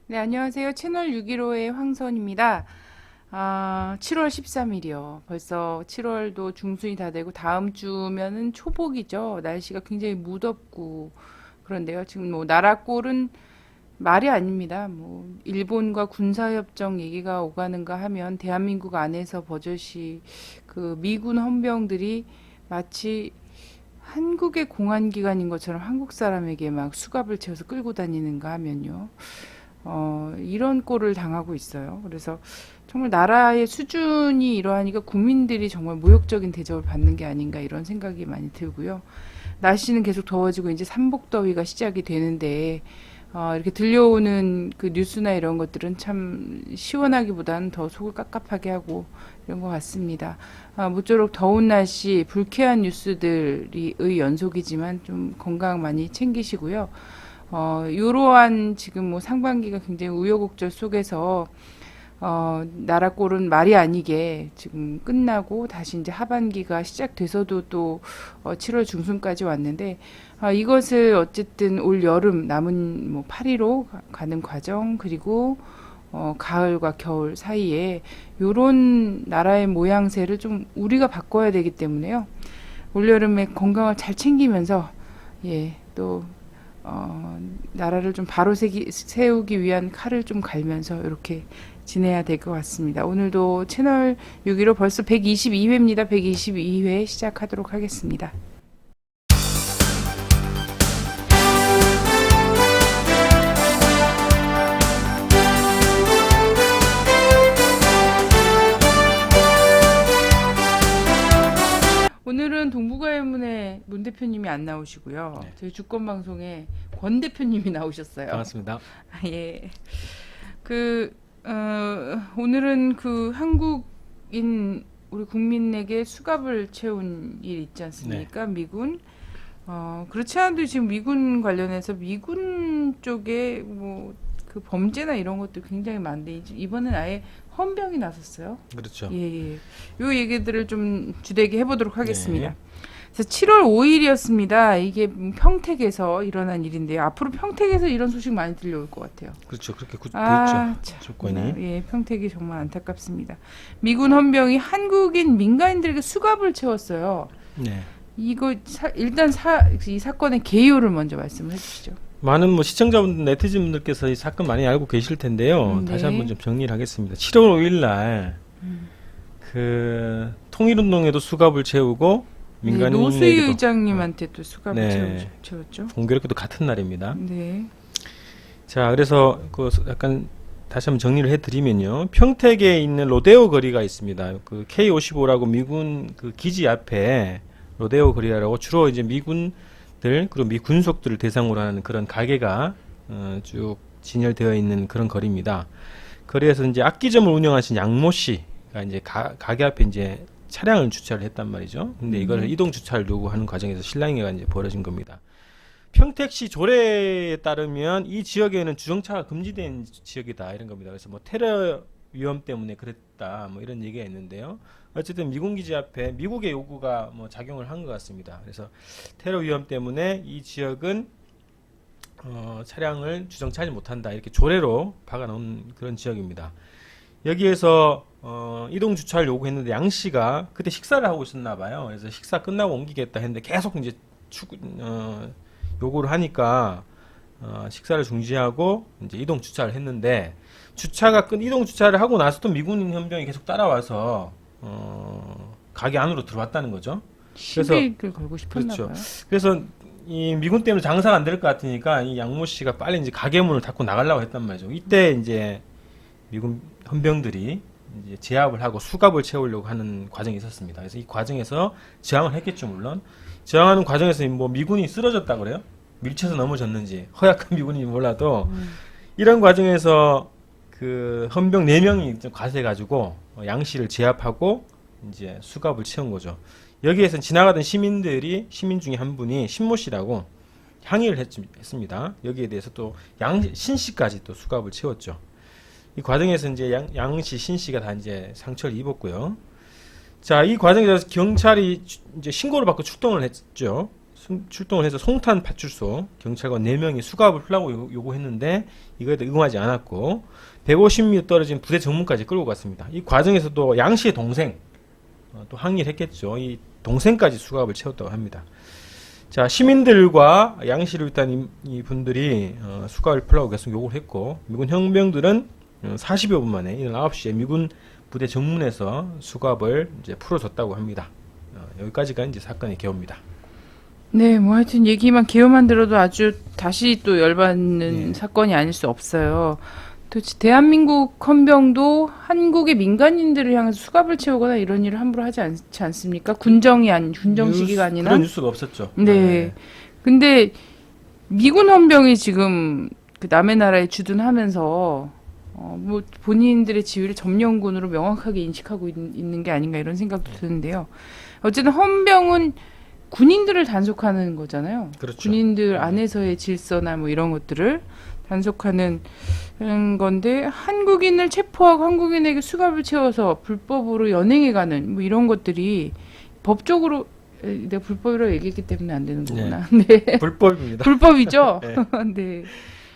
네, 안녕하세요. 채널 615의 황선입니다. 7월 13일이요. 벌써 7월도 중순이 다 되고 다음 주면은 초복이죠. 날씨가 굉장히 무덥고 그런데요. 지금 뭐 나라 꼴은 말이 아닙니다. 뭐 일본과 군사협정 얘기가 오가는가 하면 대한민국 안에서 버젓이 그 미군 헌병들이 마치 한국의 공안기관인 것처럼 한국 사람에게 막 수갑을 채워서 끌고 다니는가 하면요. 이런 꼴을 당하고 있어요. 그래서 정말 나라의 수준이 이러하니까 국민들이 정말 모욕적인 대접을 받는 게 아닌가 이런 생각이 많이 들고요. 날씨는 계속 더워지고 이제 삼복더위가 시작이 되는데 이렇게 들려오는 그 뉴스나 이런 것들은 참 시원하기보다는 더 속을 깝깝하게 하고 이런 것 같습니다. 모쪼록 더운 날씨, 불쾌한 뉴스들의 연속이지만 좀 건강 많이 챙기시고요. 이러한 지금 뭐 상반기가 굉장히 우여곡절 속에서 나라 꼴은 말이 아니게 지금 끝나고 다시 이제 하반기가 시작돼서도 또 7월 중순까지 왔는데 이것을 어쨌든 올 여름 남은 뭐 파리로 가는 과정 그리고 가을과 겨울 사이에 요런 나라의 모양새를 좀 우리가 바꿔야 되기 때문에요. 올 여름에 건강을 잘 챙기면서 또 나라를 좀 바로 세우기 위한 칼을 좀 갈면서 이렇게 지내야 될 것 같습니다. 오늘도 채널 615 벌써 122회입니다. 122회 시작하도록 하겠습니다. 오늘은 동북아의문의 문 대표님이 안 나오시고요. 네. 저희 주권방송에 권 대표님이 나오셨어요. 반갑습니다. 예. 오늘은 그 한국인 우리 국민에게 수갑을 채운 일 있지 않습니까? 네. 미군. 그렇지 않아도 지금 미군 관련해서 미군 쪽에 뭐 그 범죄나 이런 것도 굉장히 많은데 이번엔 아예 헌병이 나섰어요. 그렇죠. 예. 요 얘기들을 좀 주되게 해보도록 하겠습니다. 네. 그래서 7월 5일이었습니다. 이게 평택에서 일어난 일인데요. 앞으로 평택에서 이런 소식 많이 들려올 것 같아요. 그렇죠. 그렇게 돼 참, 있죠. 조건이. 예, 평택이 정말 안타깝습니다. 미군 헌병이 한국인 민간인들에게 수갑을 채웠어요. 네. 이거 일단 이 사건의 개요를 먼저 말씀을 해주시죠. 많은 뭐 시청자분들, 네티즌분들께서 이 사건 많이 알고 계실 텐데요. 네. 다시 한번 좀 정리를 하겠습니다. 7월 5일 날 그 통일운동에도 수갑을 채우고 네, 민간인에게도 노수희 의장님한테 또 수갑을 네. 채웠죠. 공교롭게도 같은 날입니다. 네. 자, 그래서 그 약간 다시 한번 정리를 해드리면요. 평택에 있는 로데오 거리가 있습니다. 그 K55라고 미군 그 기지 앞에 로데오 거리라고 주로 이제 미군들 그리고 미 군속들을 대상으로 하는 그런 가게가 쭉 진열되어 있는 그런 거리입니다. 거리에서 이제 악기점을 운영하신 양모 씨가 이제 가게 앞에 이제 차량을 주차를 했단 말이죠. 근데 이걸 이동 주차를 요구하는 과정에서 실랑이가 이제 벌어진 겁니다. 평택시 조례에 따르면 이 지역에는 주정차가 금지된 지역이다 이런 겁니다. 그래서 뭐 테러 위험 때문에 그랬다 뭐 이런 얘기가 있는데요. 어쨌든 미군 기지 앞에 미국의 요구가 뭐 작용을 한 것 같습니다. 그래서 테러 위험 때문에 이 지역은 차량을 주정차하지 못한다 이렇게 조례로 박아놓은 그런 지역입니다. 여기에서 이동 주차를 요구했는데 양 씨가 그때 식사를 하고 있었나 봐요. 그래서 식사 끝나고 옮기겠다 했는데 계속 이제 요구를 하니까 식사를 중지하고 이제 이동 주차를 했는데 이동 주차를 하고 나서도 미군 헌병이 계속 따라와서 가게 안으로 들어왔다는 거죠. 시비를 걸고 싶었나 그렇죠. 봐요. 그래서 이 미군 때문에 장사가 안 될 것 같으니까 이 양모 씨가 빨리 이제 가게 문을 닫고 나가려고 했단 말이죠. 이때 이제 미군 헌병들이 이제 제압을 하고 수갑을 채우려고 하는 과정이 있었습니다. 그래서 이 과정에서 저항을 했겠죠, 물론. 저항하는 과정에서 뭐 미군이 쓰러졌다 그래요? 밀쳐서 넘어졌는지 허약한 미군인지 몰라도 이런 과정에서 그 헌병 4명이 좀 가세가지고 양 씨를 제압하고 이제 수갑을 채운 거죠. 여기에서 지나가던 시민 중에 한 분이 신모 씨라고 항의를 했습니다. 여기에 대해서 또 신 씨까지 또 수갑을 채웠죠. 이 과정에서 이제 양씨, 신씨가 다 이제 상처를 입었고요. 자, 이 과정에서 경찰이 이제 신고를 받고 출동을 했죠. 출동을 해서 송탄 파출소 경찰관 4명이 수갑을 풀라고 요구했는데 이거에 응하지 않았고 150m 떨어진 부대 정문까지 끌고 갔습니다. 이 과정에서 또 양씨의 동생 또 항의를 했겠죠. 이 동생까지 수갑을 채웠다고 합니다. 자, 시민들과 양씨를 일단 이 분들이 수갑을 풀라고 계속 요구를 했고 미군 형병들은 40여 분 만에 이른 9시에 미군 부대 정문에서 수갑을 이제 풀어줬다고 합니다. 여기까지가 이제 사건의 개요입니다. 네, 뭐 하여튼 얘기만 개요만 들어도 아주 다시 또 열받는 네. 사건이 아닐 수 없어요. 또 대한민국 헌병도 한국의 민간인들을 향해서 수갑을 채우거나 이런 일을 함부로 하지 않지 않습니까? 군정시기가 아니라. 그런 뉴스가 없었죠. 네. 근데 미군 헌병이 지금 그 남의 나라에 주둔하면서 뭐 본인들의 지위를 점령군으로 명확하게 인식하고 있는 게 아닌가 이런 생각도 드는데요. 어쨌든 헌병은 군인들을 단속하는 거잖아요. 그렇죠. 군인들 안에서의 질서나 뭐 이런 것들을 단속하는 건데 한국인을 체포하고 한국인에게 수갑을 채워서 불법으로 연행해가는 뭐 이런 것들이 법적으로 내가 불법이라고 얘기했기 때문에 안 되는 거구나. 네. 불법입니다. 불법이죠. 네. 네.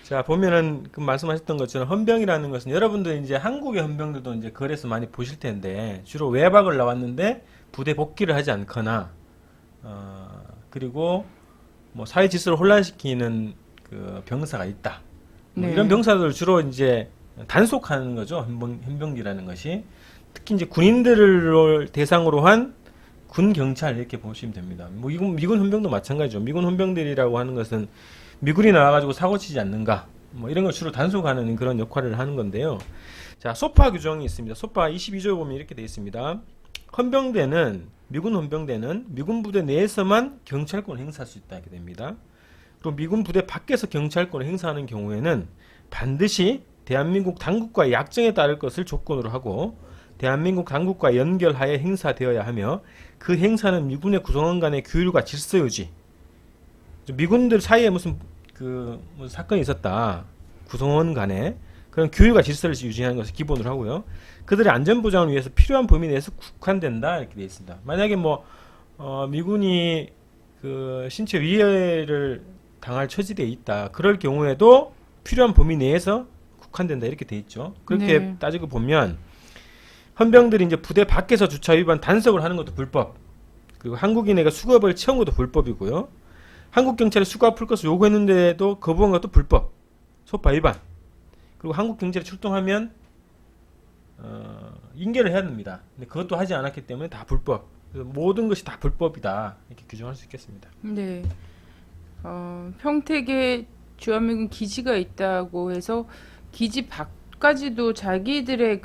자, 보면은 그 말씀하셨던 것처럼 헌병이라는 것은 여러분들 이제 한국의 헌병들도 이제 거리에서 많이 보실 텐데 주로 외박을 나왔는데 부대 복귀를 하지 않거나 그리고 뭐 사회 질서를 혼란시키는 그 병사가 있다. 뭐 네. 이런 병사들을 주로 이제 단속하는 거죠. 헌병기라는 것이 특히 이제 군인들을 대상으로 한 군 경찰 이렇게 보시면 됩니다. 뭐 미군 헌병도 마찬가지죠. 미군 헌병들이라고 하는 것은 미군이 나와가지고 사고 치지 않는가, 뭐 이런 걸 주로 단속하는 그런 역할을 하는 건데요. 자, 소파 규정이 있습니다. 소파 22조에 보면 이렇게 되어 있습니다. 미군 헌병대는 미군 부대 내에서만 경찰권을 행사할 수 있다 이렇게 됩니다. 그리고 미군 부대 밖에서 경찰권을 행사하는 경우에는 반드시 대한민국 당국과의 약정에 따를 것을 조건으로 하고 대한민국 당국과 연결하여 행사되어야 하며 그 행사는 미군의 구성원 간의 규율과 질서 유지, 미군들 사이에 무슨 사건이 있었다, 구성원 간에 그런 규율과 질서를 유지하는 것을 기본으로 하고요. 그들의 안전 보장을 위해서 필요한 범위 내에서 국한된다 이렇게 되어 있습니다. 만약에 미군이 그 신체 위해를 당할 처지되어 있다, 그럴 경우에도 필요한 범위 내에서 국한된다 이렇게 되어 있죠. 그렇게 네. 따지고 보면 헌병들이 이제 부대 밖에서 주차 위반 단속을 하는 것도 불법, 그리고 한국인에게 수갑을 채운 것도 불법이고요. 한국 경찰이 수갑 풀 것을 요구했는데도 거부한 것도 불법, 소파 위반. 그리고 한국 경찰이 출동하면 인계를 해야 됩니다. 근데 그것도 하지 않았기 때문에 다 불법. 그래서 모든 것이 다 불법이다 이렇게 규정할 수 있겠습니다. 네. 평택에 주한미군 기지가 있다고 해서 기지 밖까지도 자기들의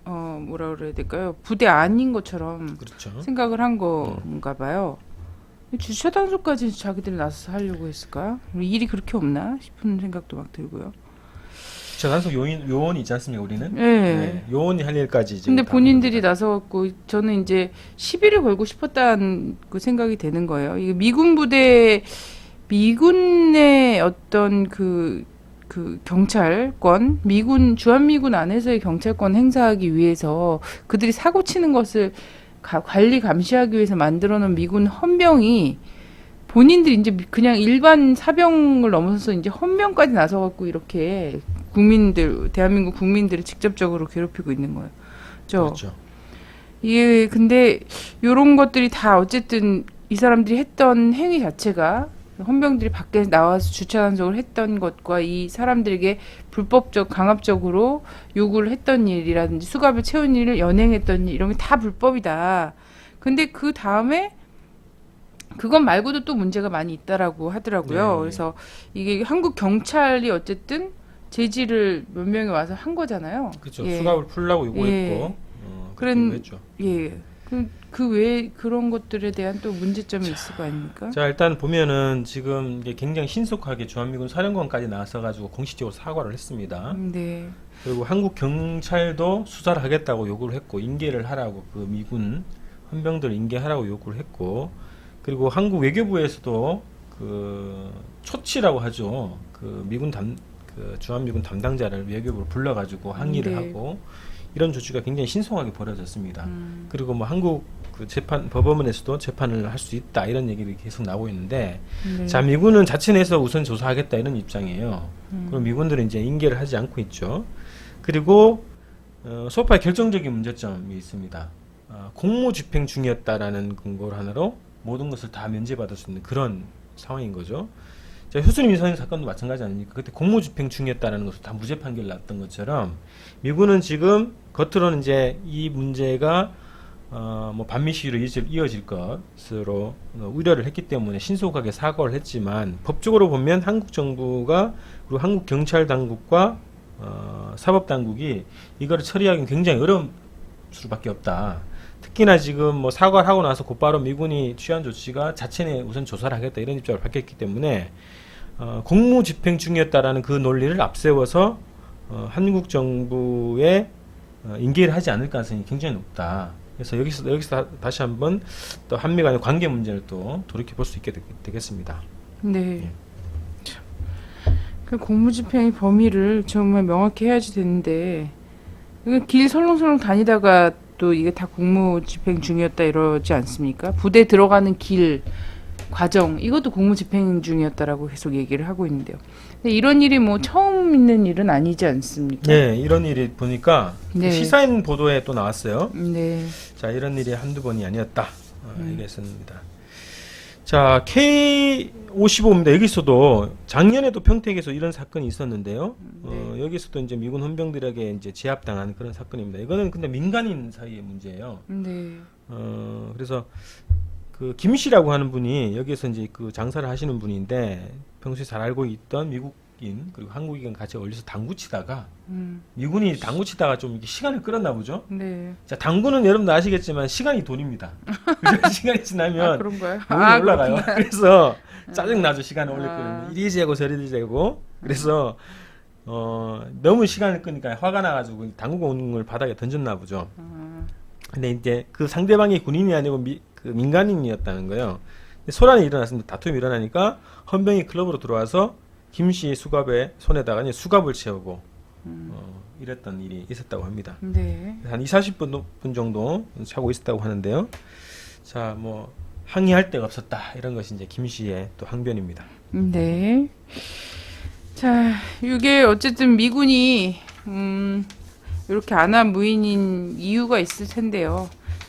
뭐라 그래야 될까요? 부대 아닌 것처럼 그렇죠. 생각을 한 건가 봐요. 주차 단속까지 자기들이 나서서 하려고 했을까? 일이 그렇게 없나 싶은 생각도 막 들고요. 주차 단속 요원이 있지 않습니까, 우리는? 네. 요원이 할 일까지 지금 근데 다 본인들이 합니다. 나서갖고 저는 이제 시비를 걸고 싶었다는 그 생각이 되는 거예요. 이게 미군의 어떤 그 경찰권, 주한미군 안에서의 경찰권 행사하기 위해서 그들이 사고 치는 것을 관리 감시하기 위해서 만들어 놓은 미군 헌병이 본인들이 이제 그냥 일반 사병을 넘어서서 이제 헌병까지 나서갖고 이렇게 대한민국 국민들을 직접적으로 괴롭히고 있는 거예요. 그렇죠. 이게 근데 요런 것들이 다 어쨌든 이 사람들이 했던 행위 자체가 헌병들이 밖에 나와서 주차 단속을 했던 것과 이 사람들에게 강압적으로 요구를 했던 일이라든지 수갑을 채운 일을 연행했던 일 이런 게 다 불법이다. 근데 그 다음에 그것 말고도 또 문제가 많이 있다라고 하더라고요. 네. 그래서 이게 한국 경찰이 어쨌든 제지를 몇 명이 와서 한 거잖아요. 그렇죠. 예. 수갑을 풀라고 요구했고, 예. 그런 했죠. 예. 그 외에 그런 것들에 대한 또 문제점이 있을 거 아닙니까? 자, 일단 보면은 지금 이게 굉장히 신속하게 주한미군 사령관까지 나서가지고 공식적으로 사과를 했습니다. 네. 그리고 한국 경찰도 수사를 하겠다고 요구를 했고, 인계를 하라고 그 미군 헌병들 인계하라고 요구를 했고, 그리고 한국 외교부에서도 그 초치라고 하죠. 그 미군 그 주한미군 담당자를 외교부로 불러가지고 항의를 네. 하고 이런 조치가 굉장히 신속하게 벌어졌습니다. 그리고 뭐 한국 그 재판 법원에서도 재판을 할 수 있다 이런 얘기를 계속 나오고 있는데 네. 자 미군은 자체 내에서 우선 조사하겠다 이런 입장이에요. 그럼 미군들은 이제 인계를 하지 않고 있죠. 그리고 소파의 결정적인 문제점이 있습니다. 공무집행 중이었다라는 근거를 하나로 모든 것을 다 면제받을 수 있는 그런 상황인 거죠. 자, 효순이 민선인 사건도 마찬가지 아닙니까? 그때 공무집행 중이었다라는 것을 다 무죄 판결 났던 것처럼 미군은 지금 겉으로는 이제 이 문제가 뭐 반미 시위로 이어질 것으로 우려를 했기 때문에 신속하게 사과를 했지만 법적으로 보면 한국 정부가 그리고 한국 경찰 당국과 사법 당국이 이거를 처리하기는 굉장히 어려운 수밖에 없다. 특히나 지금 뭐 사과를 하고 나서 곧바로 미군이 취한 조치가 자체 내 우선 조사를 하겠다 이런 입장을 밝혔기 때문에 공무 집행 중이었다라는 그 논리를 앞세워서 한국 정부에 인계를 하지 않을 가능성이 굉장히 높다. 그래서 여기서 다시 한번 또 한미 간의 관계 문제를 또 돌이켜 볼 수 있게 되겠습니다. 네. 그 공무집행의 범위를 정말 명확히 해야지 되는데 이거 길 설렁설렁 다니다가 또 이게 다 공무집행 중이었다 이러지 않습니까? 부대 들어가는 길 과정 이것도 공무집행 중이었다라고 계속 얘기를 하고 있는데요. 근데 이런 일이 뭐 처음 있는 일은 아니지 않습니까? 네, 이런 일이 보니까 네. 시사인 보도에 또 나왔어요. 네. 자, 이런 일이 한두 번이 아니었다. 이랬습니다. 자, K55입니다. 여기서도 작년에도 평택에서 이런 사건이 있었는데요. 네. 여기서도 이제 미군 헌병들에게 이제 제압당한 그런 사건입니다. 이거는 근데 민간인 사이의 문제예요. 네. 그래서 그 김 씨라고 하는 분이 여기에서 이제 그 장사를 하시는 분인데 평소에 잘 알고 있던 미국인 그리고 한국인 같이 어울려서 당구 치다가 미군이 당구 치다가 좀 이렇게 시간을 끌었나 보죠. 네. 자, 당구는 여러분도 아시겠지만 시간이 돈입니다. 그래서 시간이 지나면 그런가요? 돈이 올라가요. 그렇구나. 그래서 짜증 나죠. 시간을 올릴 아. 거면 이리 재고 저리 재고. 그래서 너무 시간을 끄니까 화가 나가지고 당구공을 바닥에 던졌나 보죠. 근데 이제 그 상대방이 군인이 아니고 그 민간인이었다는 거예요. 근데 소란이 일어났습니다. 다툼이 일어나니까 헌병이 클럽으로 들어와서 김 씨의 수갑에 손에다가 이제 수갑을 채우고 이랬던 일이 있었다고 합니다. 네. 한 20-40분 정도 차고 있었다고 하는데요. 자, 뭐 항의할 데가 없었다. 이런 것이 이제 김 씨의 또 항변입니다. 네. 자, 이게 어쨌든 미군이 이렇게 안하무인인 이유가 있을 텐데요.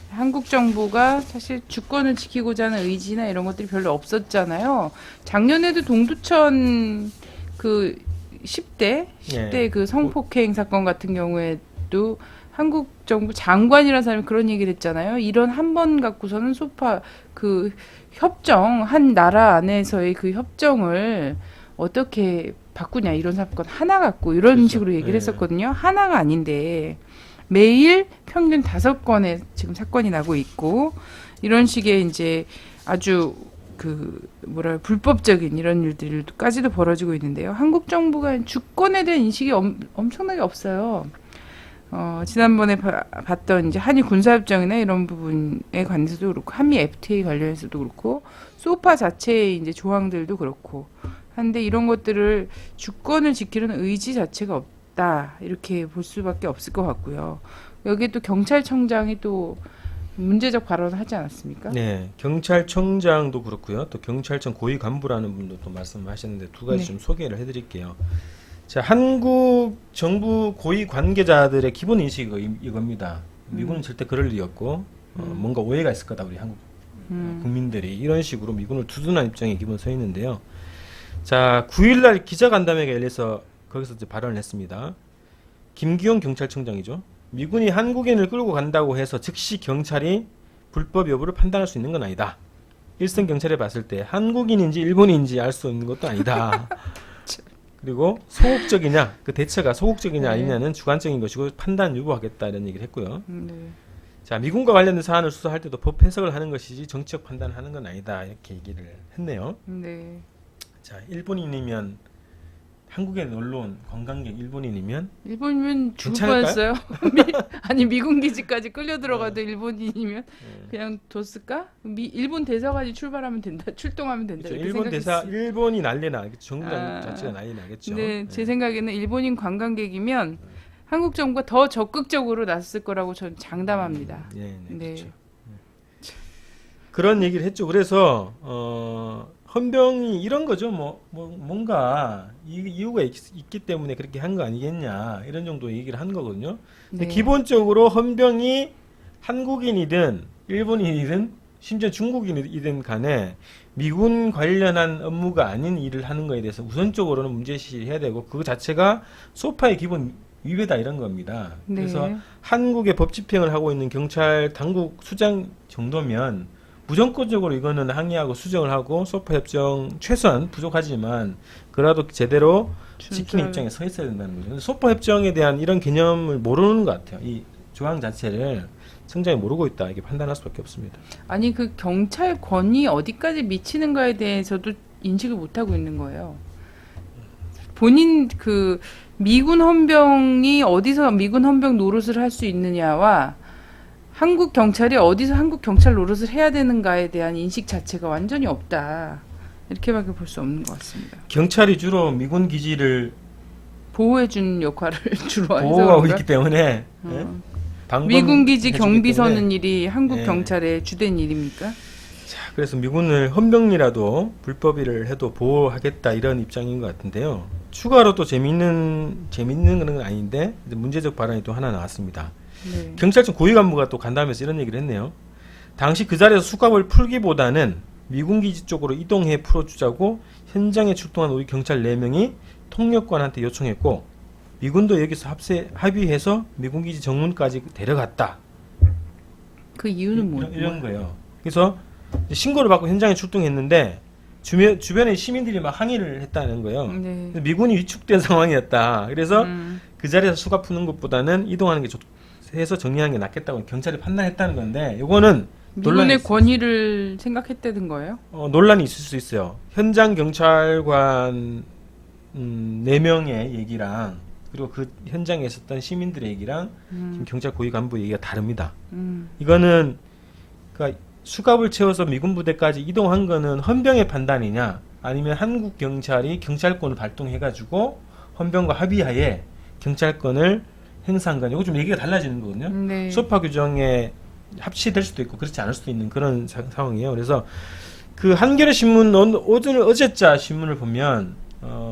한국 정부가 사실 주권을 지키고자 하는 의지나 이런 것들이 별로 없었잖아요. 작년에도 동두천 그 10대 그 성폭행 사건 같은 경우에도 한국 정부 장관이라는 사람이 그런 얘기를 했잖아요. 이런 한 번 갖고서는 소파 그 협정 한 나라 안에서의 그 협정을 어떻게 바꾸냐 이런 사건 하나 갖고 이런 그렇죠. 식으로 얘기를 네. 했었거든요. 하나가 아닌데 매일 평균 5건의 지금 사건이 나고 있고 이런 식의 이제 아주 그 뭐라 불법적인 이런 일들까지도 벌어지고 있는데요. 한국 정부가 주권에 대한 인식이 엄청나게 없어요. 지난번에 봤던 이제 한일 군사협정이나 이런 부분에 관해서도 그렇고 한미 FTA 관련해서도 그렇고 소파 자체의 이제 조항들도 그렇고 한데 이런 것들을 주권을 지키는 의지 자체가 없다 이렇게 볼 수밖에 없을 것 같고요. 여기에 또 경찰청장이 또 문제적 발언을 하지 않았습니까? 네, 경찰청장도 그렇고요. 또 경찰청 고위 간부라는 분도 또 말씀하셨는데 두 가지 네. 좀 소개를 해드릴게요. 자, 한국 정부 고위 관계자들의 기본 인식이 이겁니다. 미군은 절대 그럴 일이 없고 뭔가 오해가 있을 거다 우리 한국 국민들이 이런 식으로 미군을 두둔한 입장에 기본 서 있는데요. 자, 9일날 기자간담회가 열려서 거기서 이제 발언을 했습니다. 김기용 경찰청장이죠. 미군이 한국인을 끌고 간다고 해서 즉시 경찰이 불법 여부를 판단할 수 있는 건 아니다. 일선 경찰에 봤을 때 한국인인지 일본인지 알 수 있는 것도 아니다. 그리고 소극적이냐, 그 대처가 소극적이냐 네. 아니냐는 주관적인 것이고 판단 유보하겠다 이런 얘기를 했고요. 네. 자, 미군과 관련된 사안을 수사할 때도 법 해석을 하는 것이지 정치적 판단을 하는 건 아니다 이렇게 얘기를 했네요. 네. 자, 일본인이면 한국에 놀러 온 관광객 일본인이면 일본이면 죽을 괜찮을까요? 뻔했어요. 아니 미군 기지까지 끌려 들어가도 일본인이면 그냥 뒀을까? 일본 대사관이 출발하면 된다, 출동하면 된다. 그렇죠. 이렇게 일본 대사 생각했어요. 일본이 난리 나겠죠. 정부 아, 자체가 난리 나겠죠. 근데 네. 제 생각에는 일본인 관광객이면 한국 정부가 더 적극적으로 나섰을 거라고 저는 장담합니다. 네, 네. 그렇죠. 그런 얘기를 했죠. 그래서 헌병이 이런 거죠. 뭔가 이유가 있기 때문에 그렇게 한 거 아니겠냐 이런 정도 얘기를 한 거거든요. 근데 네. 기본적으로 헌병이 한국인이든 일본인이든 심지어 중국인이든 간에 미군 관련한 업무가 아닌 일을 하는 거에 대해서 우선적으로는 문제시를 해야 되고 그 자체가 소파의 기본 위배다 이런 겁니다. 네. 그래서 한국의 법 집행을 하고 있는 경찰 당국 수장 정도면 무조건적으로 이거는 항의하고 수정을 하고 소파 협정 최소한 부족하지만 그래도 제대로 지키는 준수할- 입장에 서 있어야 된다는 거죠. 소파 협정에 대한 이런 개념을 모르는 것 같아요. 이 조항 자체를 청장이 모르고 있다 이렇게 판단할 수밖에 없습니다. 아니 그 경찰권이 어디까지 미치는가에 대해서도 인식을 못 하고 있는 거예요. 본인 그 미군 헌병이 어디서 미군 헌병 노릇을 할 수 있느냐와 한국 경찰이 어디서 한국 경찰 노릇을 해야 되는가에 대한 인식 자체가 완전히 없다. 이렇게밖에 볼 수 없는 것 같습니다. 경찰이 주로 미군 기지를 보호해주는 역할을 주로 해서 보호하고 그런가? 있기 때문에 예? 어. 방범 미군 기지 해주기 경비 때문에. 서는 일이 한국 네. 경찰의 주된 일입니까? 자, 그래서 미군을 헌병이라도 불법일을 해도 보호하겠다 이런 입장인 것 같은데요. 추가로 또 재밌는 그런 건 아닌데 이제 문제적 발언이 또 하나 나왔습니다. 네. 경찰청 고위 간부가 또 간담회에서 이런 얘기를 했네요. 당시 그 자리에서 수갑을 풀기보다는 미군 기지 쪽으로 이동해 풀어주자고 현장에 출동한 우리 경찰 4명이 통역관한테 요청했고 미군도 여기서 합의해서 미군 기지 정문까지 데려갔다. 그 이유는 이런 거예요. 그래서 이제 신고를 받고 현장에 출동했는데 주변에 시민들이 막 항의를 했다는 거예요. 네. 그래서 미군이 위축된 상황이었다. 그래서 음. 그 자리에서 수갑 푸는 것보다는 이동하는 게 해서 정리하는 게 낫겠다고 경찰이 판단했다는 건데 이거는 논란이 미군의 있어요. 권위를 생각했다는 거예요? 논란이 있을 수 있어요. 현장 경찰관 4명의 얘기랑 그리고 그 현장에 있었던 시민들의 얘기랑 지금 경찰 고위 간부 얘기가 다릅니다. 이거는 그러니까 수갑을 채워서 미군 부대까지 이동한 거는 헌병의 판단이냐 아니면 한국 경찰이 경찰권을 발동해가지고 헌병과 합의하에 경찰권을 행사한 거냐 이거 좀 얘기가 달라지는 거거든요. 네. 소파 규정에 합치될 수도 있고 그렇지 않을 수도 있는 그런 상황이에요. 그래서 그 한겨레 신문 어제자 신문을 보면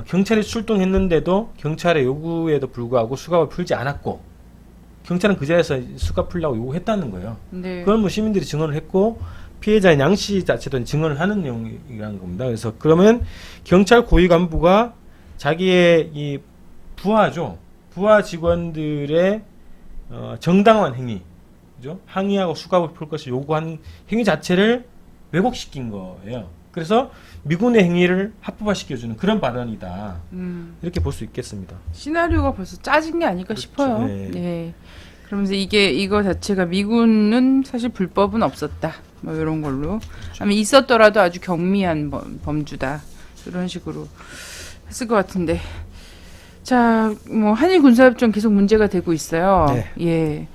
경찰이 출동했는데도 경찰의 요구에도 불구하고 수갑을 풀지 않았고 경찰은 그 자리에서 수갑 풀라고 요구했다는 거예요. 네. 그건 뭐 시민들이 증언을 했고 피해자인 양 씨 자체도 증언을 하는 내용이라는 겁니다. 그래서 그러면 경찰 고위 간부가 자기의 이 부하 직원들의 정당한 행위, 그죠? 항의하고 수갑을 풀 것을 요구한 행위 자체를 왜곡시킨 거예요. 그래서 미군의 행위를 합법화시켜주는 그런 발언이다. 이렇게 볼 수 있겠습니다. 시나리오가 벌써 짜진 게 아닐까 그렇죠. 싶어요. 네. 네. 그러면서 이거 자체가 미군은 사실 불법은 없었다. 뭐 이런 걸로. 아니면 있었더라도 아주 경미한 범주다. 이런 식으로 했을 것 같은데. 자, 뭐 한일 군사협정 계속 문제가 되고 있어요. 네. 예.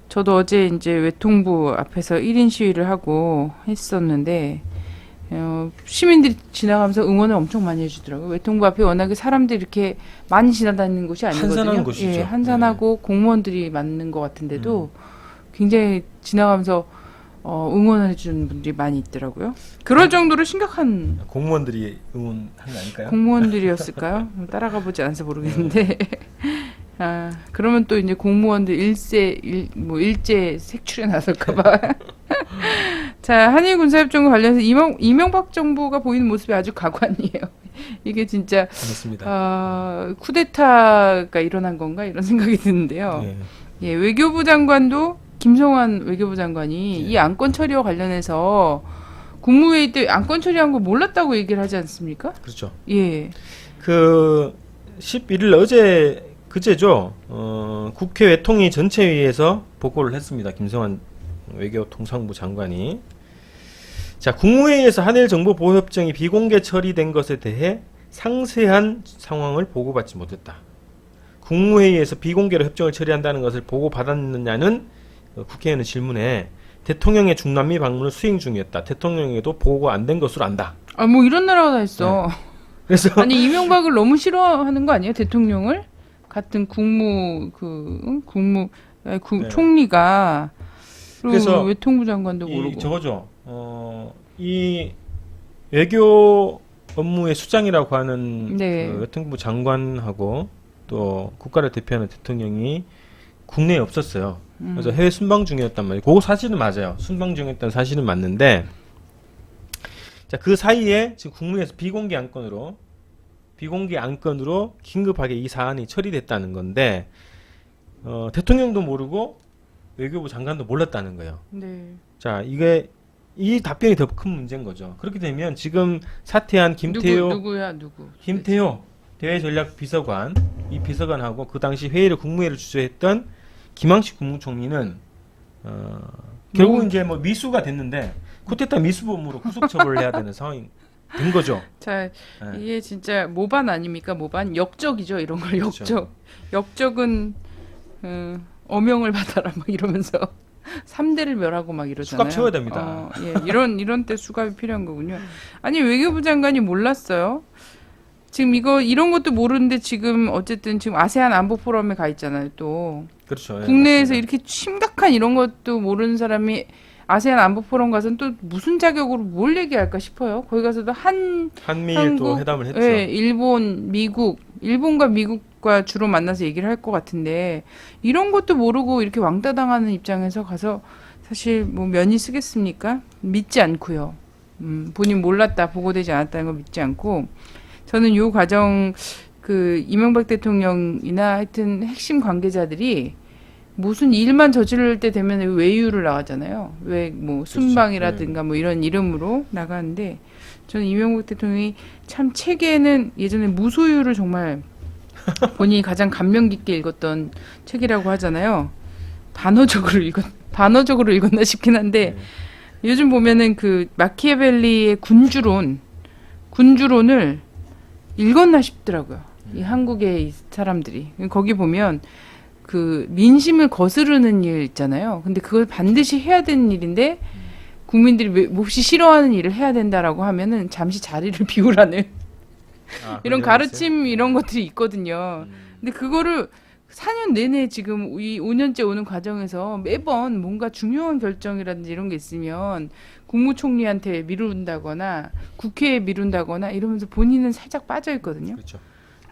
저도 어제 이제 외통부 앞에서 1인 시위를 하고 했었는데 시민들이 지나가면서 응원을 엄청 많이 해주더라고요. 외통부 앞에 워낙에 사람들이 이렇게 많이 지나다니는 곳이 아니거든요. 한산한 곳이죠. 예, 한산하고 공무원들이 많은 것 같은데도 굉장히 지나가면서 응원을 해주는 분들이 많이 있더라고요. 그럴 정도로 심각한 공무원들이 응원한 거 아닐까요? 공무원들이었을까요? 따라가 보지 않아서 모르겠는데. 아, 그러면 또 이제 공무원들 일제 색출에 나설까봐. 자, 한일 군사협정과 관련해서 이명박 정부가 보이는 모습이 아주 가관이에요. 이게 진짜 맞습니다. 쿠데타가 일어난 건가 이런 생각이 드는데요. 네. 예, 외교부 장관도 김성환 외교부 장관이 네. 이 안건 처리와 관련해서 국무회의 때 안건 처리한 거 몰랐다고 얘기를 하지 않습니까? 그렇죠. 예. 그 11일 그제죠. 국회 외통위 전체회의에서 보고를 했습니다. 김성환 외교통상부 장관이. 자, 국무회의에서 한일 정보보호협정이 비공개 처리된 것에 대해 상세한 상황을 보고받지 못했다. 국무회의에서 비공개로 협정을 처리한다는 것을 보고받았느냐는 국회의원의 질문에 대통령의 중남미 방문을 수행 중이었다. 대통령에게도 보고가 안 된 것으로 안다. 아, 뭐 이런 나라가 다 있어. 그래서 아니 이명박을 너무 싫어하는 거 아니에요? 대통령을 같은 국무 네. 총리가 그리고 그래서 외통부 장관도 이 모르고. 저거죠. 이 외교 업무의 수장이라고 하는 네. 그 외통부 장관하고 또 국가를 대표하는 대통령이 국내에 없었어요. 그래서 해외 순방 중이었단 말이에요. 그거 사실은 맞아요. 순방 중이었다는 사실은 맞는데, 자, 그 사이에 지금 국무회에서 비공개 안건으로 긴급하게 이 사안이 처리됐다는 건데, 대통령도 모르고 외교부 장관도 몰랐다는 거예요. 네. 자, 이 답변이 더 큰 문제인 거죠. 그렇게 되면 지금 사퇴한 김태효 대외전략비서관, 이 비서관하고 그 당시 국무회의를 주재했던 김황식 국무총리는 결국 이제 뭐 미수가 됐는데 쿠데타 미수범으로 구속처벌을 해야 되는 상황이 된 거죠. 자, 네. 이게 진짜 모반 아닙니까? 모반 역적이죠. 이런 걸 그렇죠. 역적은 어명을 받아라 막 이러면서 3대를 멸하고 막 이러잖아요. 수갑 채워야 됩니다. 예, 이런 때 수갑이 필요한 거군요. 아니 외교부 장관이 몰랐어요. 지금 이런 것도 모르는데 지금 어쨌든 지금 아세안 안보 포럼에 가 있잖아요. 또 그렇죠. 예, 국내에서 맞습니다. 이렇게 심각한 이런 것도 모르는 사람이 아세안 안보 포럼 가서는 또 무슨 자격으로 뭘 얘기할까 싶어요. 거기 가서도 한미일 또 한국, 회담을 했죠. 예, 일본과 미국과 주로 만나서 얘기를 할 것 같은데 이런 것도 모르고 이렇게 왕따 당하는 입장에서 가서 사실 뭐 면이 쓰겠습니까? 믿지 않고요. 본인 몰랐다, 보고되지 않았다는 걸 믿지 않고 저는 요 과정 이명박 대통령이나 하여튼 핵심 관계자들이 무슨 일만 저지를 때 되면 외유를 나가잖아요. 왜 뭐 순방이라든가 뭐 이런 이름으로 나가는데 저는 이명박 대통령이 참 책에는 예전에 무소유를 정말 본인이 가장 감명 깊게 읽었던 책이라고 하잖아요. 단어적으로 읽었나 싶긴 한데 요즘 보면은 그 마키아벨리의 군주론을 읽었나 싶더라고요. 이 한국의 이 사람들이 거기 보면 그 민심을 거스르는 일 있잖아요. 근데 그걸 반드시 해야 되는 일인데 국민들이 몹시 싫어하는 일을 해야 된다라고 하면은 잠시 자리를 비우라는 이런 가르침 이런 것들이 있거든요. 근데 그거를 4년 내내 지금 이 5년째 오는 과정에서 매번 뭔가 중요한 결정이라든지 이런 게 있으면 국무총리한테 미룬다거나 국회에 미룬다거나 이러면서 본인은 살짝 빠져 있거든요. 그렇죠.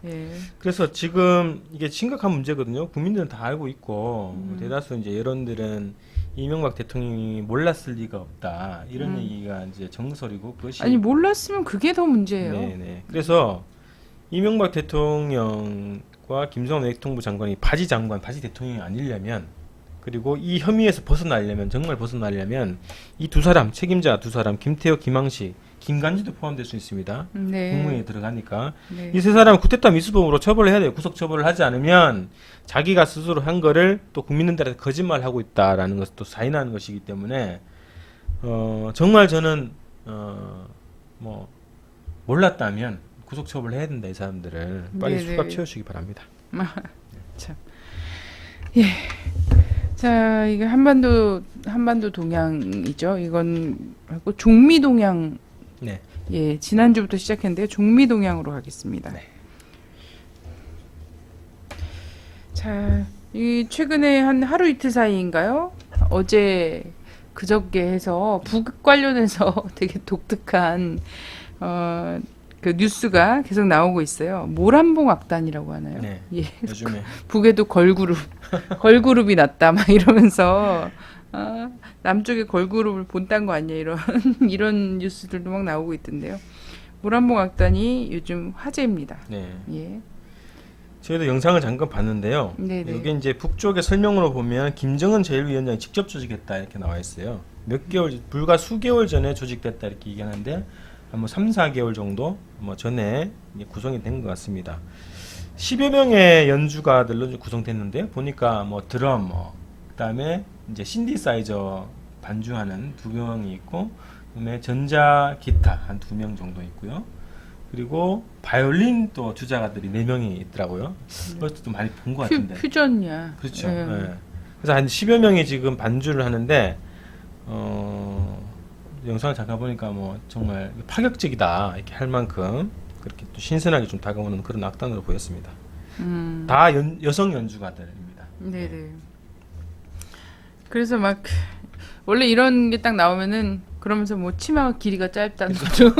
예. 그래서 지금 이게 심각한 문제거든요. 국민들은 다 알고 있고 대다수 이제 여론들은 이명박 대통령이 몰랐을 리가 없다. 이런 얘기가 이제 정설이고 그것이 아니 몰랐으면 그게 더 문제예요. 네네. 그래서 이명박 대통령과 김성환 외통부 장관이 바지 대통령이 아니려면 그리고 이 혐의에서 정말 벗어나려면 이 책임자 두 사람, 김태효, 김황식, 김간지도 포함될 수 있습니다. 네. 국무회의에 들어가니까 네. 이 세 사람은 쿠데타 미수범으로 처벌을 해야 돼요. 구속 처벌을 하지 않으면 자기가 스스로 한 거를 또 국민들한테 거짓말하고 있다라는 것을 또 사인하는 것이기 때문에 정말 저는 뭐 몰랐다면 구속 처벌을 해야 된다. 이 사람들을 빨리 네네. 수갑 채우시기 바랍니다. 참. 예. 자, 이게 한반도 동향이죠. 이건 하고 종미 동향. 네. 예, 지난주부터 시작했는데 종미 동향으로 가겠습니다. 네. 자, 이 최근에 한 하루 이틀 사이인가요? 어제 그저께 해서 북 관련해서 되게 독특한 그 뉴스가 계속 나오고 있어요. 모란봉 악단이라고 하나요? 네. 예. 요즘에 북에도 걸그룹이 났다 막 이러면서 남쪽에 걸그룹을 본딴 거 아니야 이런 뉴스들도 막 나오고 있던데요. 모란봉 악단이 요즘 화제입니다. 네. 예. 저희도 영상을 잠깐 봤는데요. 네네. 여기 이제 북쪽의 설명으로 보면 김정은 제1위원장이 직접 조직했다 이렇게 나와 있어요. 불과 수개월 전에 조직됐다 이렇게 얘기하는데 뭐 3, 4개월 정도 전에 구성이 된 것 같습니다. 10여 명의 연주가들로 구성됐는데 보니까 뭐 드럼, 그다음에 이제 신디사이저 반주하는 2명이 있고, 그다음에 전자 기타 한 2명 정도 있고요. 그리고 바이올린 또 주자가들이 4명이 있더라고요. 그것도 좀 많이 본 것 같은데. 퓨전이야. 그렇죠. 예. 예. 그래서 한 10여 명이 지금 반주를 하는데 영상을 잠깐 보니까 뭐 정말 파격적이다 이렇게 할 만큼 그렇게 또 신선하게 좀 다가오는 그런 악단으로 보였습니다. 다 여성 연주가들입니다. 네네. 그래서 막 원래 이런 게 딱 나오면은 그러면서 뭐 치마가 길이가 짧다는 둥,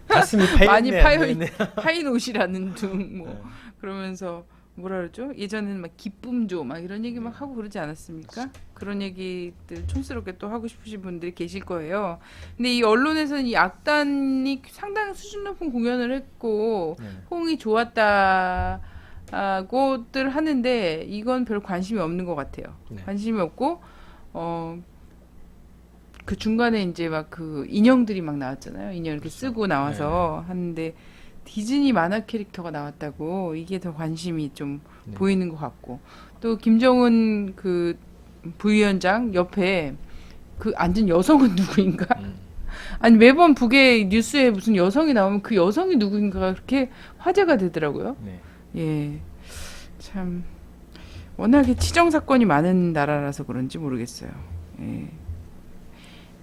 가슴이 파였네. 많이 네. 파인 옷이라는 둥, 뭐 네. 그러면서 뭐라 그러죠? 예전에는 막 기쁨조 막 이런 얘기 막 하고 그러지 않았습니까? 그런 얘기들 촌스럽게 또 하고 싶으신 분들이 계실 거예요. 근데 이 언론에서는 이 악단이 상당히 수준 높은 공연을 했고 네. 호응이 좋았다고들 하는데 이건 별 관심이 없는 것 같아요. 네. 관심이 없고 그 중간에 이제 막 그 인형들이 막 나왔잖아요. 인형 이렇게 쓰고 나와서 하는데 디즈니 만화 캐릭터가 나왔다고 이게 더 관심이 좀 네. 보이는 것 같고 또 김정은 그 부위원장 옆에 그 앉은 여성은 누구인가? 아니 매번 북의 뉴스에 무슨 여성이 나오면 그 여성이 누구인가가 그렇게 화제가 되더라고요. 네. 예, 참 워낙에 치정 사건이 많은 나라라서 그런지 모르겠어요. 예.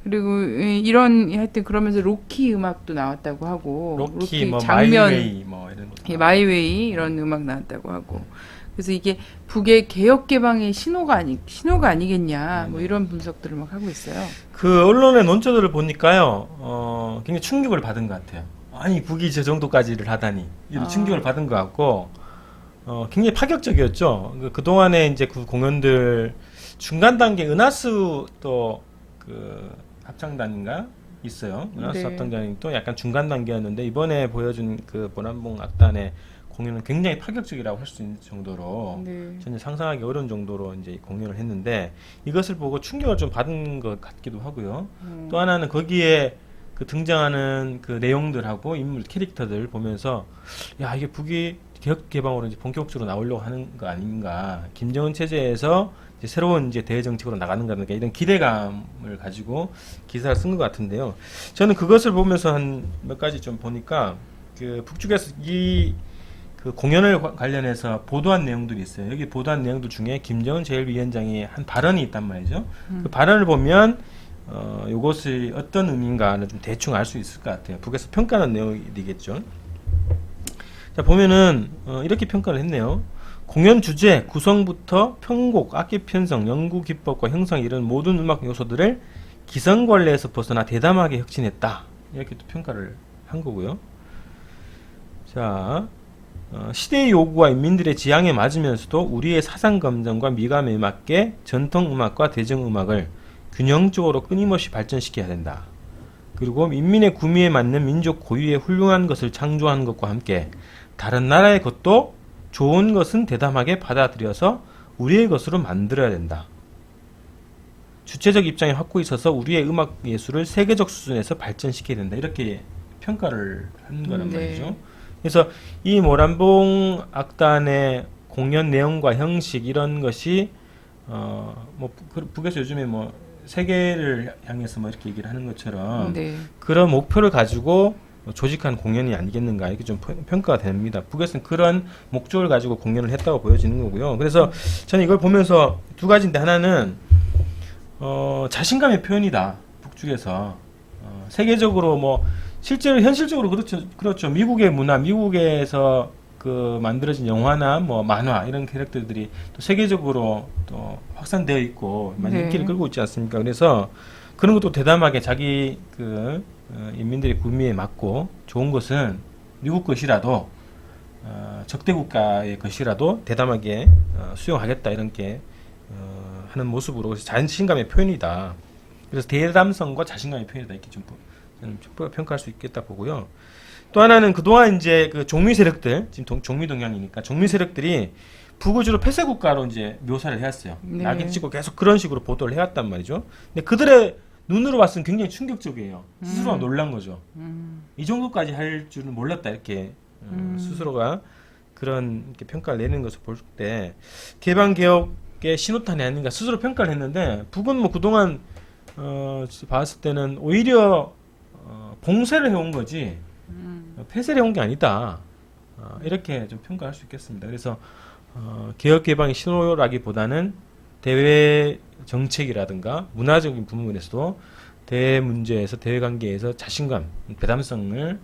그리고 이런 하여튼 그러면서 로키 음악도 나왔다고 하고 로키 뭐 장면 마이웨이 뭐 이런 거. 예, 마이웨이 이런 음악 나왔다고 하고 그래서 이게 북의 개혁 개방의 신호가 아니겠냐 뭐 이런 분석들을 막 하고 있어요. 그 언론의 논조들을 보니까요, 굉장히 충격을 받은 것 같아요. 아니 북이 저 정도까지를 하다니 이런 충격을 받은 것 같고, 굉장히 파격적이었죠. 그 동안에 이제 그 공연들 중간 단계 은하수 또 그 합창단인가 있어요. 은하수 네. 합창단이 또 약간 중간 단계였는데 이번에 보여준 그 보남봉 악단의 공연은 굉장히 파격적이라고 할 수 있는 정도로 네. 전혀 상상하기 어려운 정도로 이제 공연을 했는데 이것을 보고 충격을 좀 받은 것 같기도 하고요. 또 하나는 거기에 그 등장하는 그 내용들하고 인물 캐릭터들 보면서 야 이게 북이 개혁 개방으로 이제 본격적으로 나오려고 하는 거 아닌가? 김정은 체제에서 이제 새로운 이제 대외 정책으로 나가는 거니까 이런 기대감을 가지고 기사를 쓴 것 같은데요. 저는 그것을 보면서 한 몇 가지 좀 보니까 그 북쪽에서 이 그 공연을 관련해서 보도한 내용들이 있어요. 여기 보도한 내용들 중에 김정은 제1위원장이 한 발언이 있단 말이죠. 그 발언을 보면 이것이 어떤 의미인가는 좀 대충 알 수 있을 것 같아요. 북에서 평가하는 내용이겠죠. 자 보면은 이렇게 평가를 했네요. 공연 주제, 구성부터 편곡, 악기 편성, 연구 기법과 형성 이런 모든 음악 요소들을 기성 관례에서 벗어나 대담하게 혁신했다. 이렇게 또 평가를 한 거고요. 자. 시대의 요구와 인민들의 지향에 맞으면서도 우리의 사상 감정과 미감에 맞게 전통 음악과 대중 음악을 균형적으로 끊임없이 발전시켜야 된다. 그리고 인민의 구미에 맞는 민족 고유의 훌륭한 것을 창조하는 것과 함께 다른 나라의 것도 좋은 것은 대담하게 받아들여서 우리의 것으로 만들어야 된다. 주체적 입장에 확고히 있어서 우리의 음악 예술을 세계적 수준에서 발전시켜야 된다. 이렇게 평가를 한 거란 말이죠. 그래서 이 모란봉 악단의 공연 내용과 형식 이런 것이 뭐 북에서 요즘에 뭐 세계를 향해서 뭐 이렇게 얘기를 하는 것처럼 그런 목표를 가지고 조직한 공연이 아니겠는가 이렇게 좀 평가가 됩니다. 북에서는 그런 목적을 가지고 공연을 했다고 보여지는 거고요. 그래서 저는 이걸 보면서 두 가지인데 하나는 자신감의 표현이다. 북쪽에서 세계적으로 뭐 실제로 현실적으로 그렇죠. 미국의 문화, 미국에서 그 만들어진 영화나 뭐 만화 이런 캐릭터들이 또 세계적으로 또 확산되어 있고 많이 인기를 끌고 있지 않습니까? 그래서 그런 것도 대담하게 자기 그 인민들의 구미에 맞고 좋은 것은 미국 것이라도 적대 국가의 것이라도 대담하게 수용하겠다 이런 게 하는 모습으로 자신감의 표현이다. 그래서 대담성과 자신감의 표현이다 이렇게 좀 저는 평가할 수 있겠다 보고요. 또 하나는 그동안 이제 그 종미 세력들, 지금 종미 동향이니까 종미 세력들이 북을 주로 폐쇄 국가로 이제 묘사를 해왔어요. 낙인 찍고 계속 그런 식으로 보도를 해왔단 말이죠. 근데 그들의 눈으로 봤으면 굉장히 충격적이에요. 스스로가 놀란 거죠. 이 정도까지 할 줄은 몰랐다 이렇게 스스로가 그런 이렇게 평가를 내는 것을 볼 때 개방 개혁의 신호탄이 아닌가 스스로 평가를 했는데 북은 뭐 그동안 봤을 때는 오히려 봉쇄를 해온 거지 폐쇄를 온 게 아니다. 이렇게 좀 평가할 수 있겠습니다. 그래서 개혁 개방의 신호라기보다는 대외 정책이라든가 문화적인 부분에서도 대외 문제에서 대외 관계에서 자신감, 배담성을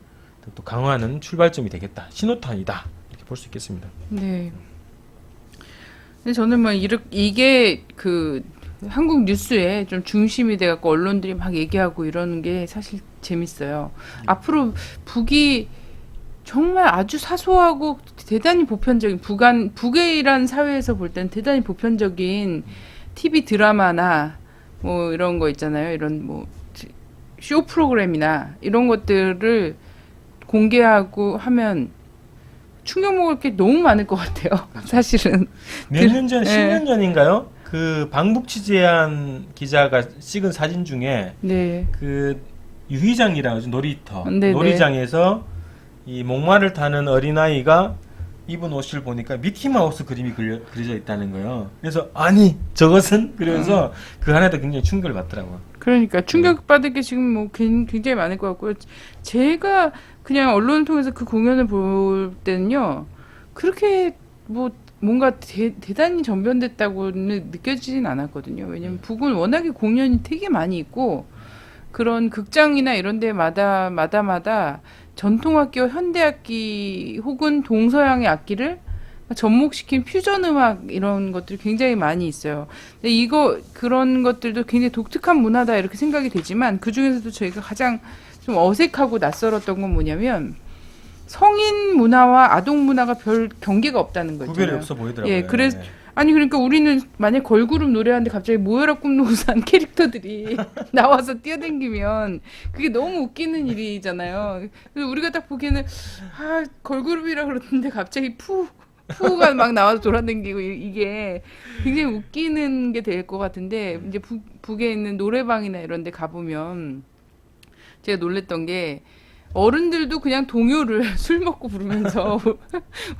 또 강화하는 출발점이 되겠다. 신호탄이다. 이렇게 볼 수 있겠습니다. 네. 근데 저는 뭐 이게 그 한국 뉴스에 좀 중심이 돼갖고 언론들이 막 얘기하고 이러는 게 사실 재밌어요. 앞으로 북이 정말 아주 사소하고 대단히 보편적인 북이란 사회에서 볼 때는 대단히 보편적인 TV 드라마나 뭐 이런 거 있잖아요. 이런 뭐 쇼 프로그램이나 이런 것들을 공개하고 하면 충격 먹을 게 너무 많을 것 같아요. 사실은. 몇 년 전, 네. 10년 전인가요? 그 방북 취재한 기자가 찍은 사진 중에 네. 그 유희장이라고 하죠. 놀이터. 네네. 놀이장에서 이 목마를 타는 어린아이가 입은 옷을 보니까 미키마우스 그림이 그려져 있다는 거예요. 그래서 아니 저것은? 그러면서 그 하나도 굉장히 충격을 받더라고요. 그러니까 충격받을 게 지금 뭐 굉장히 많을 것 같고요. 제가 그냥 언론을 통해서 그 공연을 볼 때는요. 그렇게 뭐 뭔가 대단히 전변됐다고는 느껴지진 않았거든요. 왜냐면 북은 워낙에 공연이 되게 많이 있고 그런 극장이나 이런 데마다 전통악기와 현대악기 혹은 동서양의 악기를 접목시킨 퓨전 음악 이런 것들이 굉장히 많이 있어요. 근데 그런 것들도 굉장히 독특한 문화다 이렇게 생각이 되지만 그 중에서도 저희가 가장 좀 어색하고 낯설었던 건 뭐냐면 성인 문화와 아동 문화가 별 경계가 없다는 거죠. 구별이 없어 보이더라고요. 예, 그래서 아니 그러니까 우리는 만약 걸그룹 노래하는데 갑자기 모여라 꿈노산 캐릭터들이 나와서 뛰어다니면 그게 너무 웃기는 일이잖아요. 그래서 우리가 딱 보기에는 걸그룹이라 그러는데 갑자기 푸가 막 나와서 돌아다니고 이게 굉장히 웃기는 게 될 것 같은데 이제 북에 있는 노래방이나 이런 데 가보면 제가 놀랬던 게 어른들도 그냥 동요를 술 먹고 부르면서